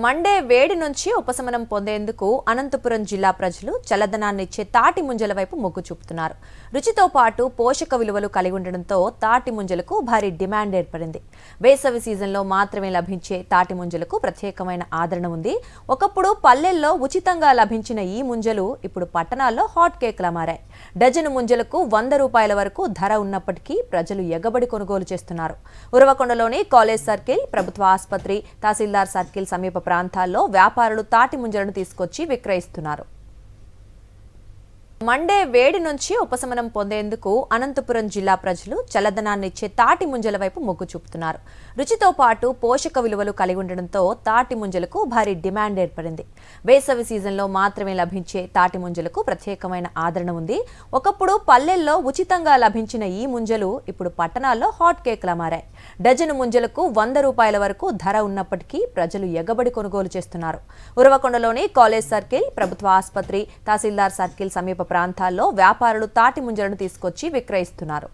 Monday వేడి నుంచి ఉపశమనం పొందేందుకు అనంతపురం జిల్లా ప్రజలు చల్లదనాన్నిచ్చే తాటి ముంజల వైపు మొగ్గు చూపుతున్నారు. రుచితో పాటు పోషక విలువలు కలిగి ఉండడంతో తాటి ముంజలకు భారీ డిమాండ్ ఏర్పడింది. వేసవి సీజన్లో మాత్రమే లభించే తాటి ముంజలకు ప్రత్యేకమైన ఆదరణ ఉంది. ఒకప్పుడు పల్లెల్లో ఉచితంగా లభించిన ఈ ముంజలు ఇప్పుడు పట్టణాల్లో హాట్ కేక్లా మారాయి. డజను ముంజలకు 100 రూపాయల వరకు ధర ఉన్నప్పటికీ ప్రజలు ఎగబడి కొనుగోలు చేస్తున్నారు. ఉరవకొండలోని కాలేజ్ సర్కిల్, ప్రభుత్వ ఆసుపత్రి, తహసీల్దార్ సర్కిల్ సమీప ప్రాంతాల్లో వ్యాపారులు తాటి ముంజలను తీసుకొచ్చి విక్రయిస్తున్నారు. మండే వేడి నుంచి ఉపశమనం పొందేందుకు అనంతపురం జిల్లా ప్రజలు చల్లదనాన్నిచ్చే తాటి ముంజల వైపు మొగ్గు చూపుతున్నారు. రుచితో పాటు పోషక విలువలు కలిగి ఉండడంతో తాటి ముంజలకు భారీ డిమాండ్ ఏర్పడింది. వేసవి సీజన్లో మాత్రమే లభించే తాటి ముంజలకు ప్రత్యేకమైన ఆదరణ ఉంది. ఒకప్పుడు పల్లెల్లో ఉచితంగా లభించిన ఈ ముంజలు ఇప్పుడు పట్టణాల్లో హాట్ కేక్లా మారాయి. డజను ముంజలకు 100 రూపాయల వరకు ధర ఉన్నప్పటికీ ప్రజలు ఎగబడి కొనుగోలు చేస్తున్నారు. ఉరవకొండలోని కాలేజ్ సర్కిల్, ప్రభుత్వ ఆసుపత్రి, తహసీల్దార్ సర్కిల్ సమీప ప్రాంతాల్లో వ్యాపారులు తాటి ముంజలను తీసుకొచ్చి విక్రయిస్తున్నారు.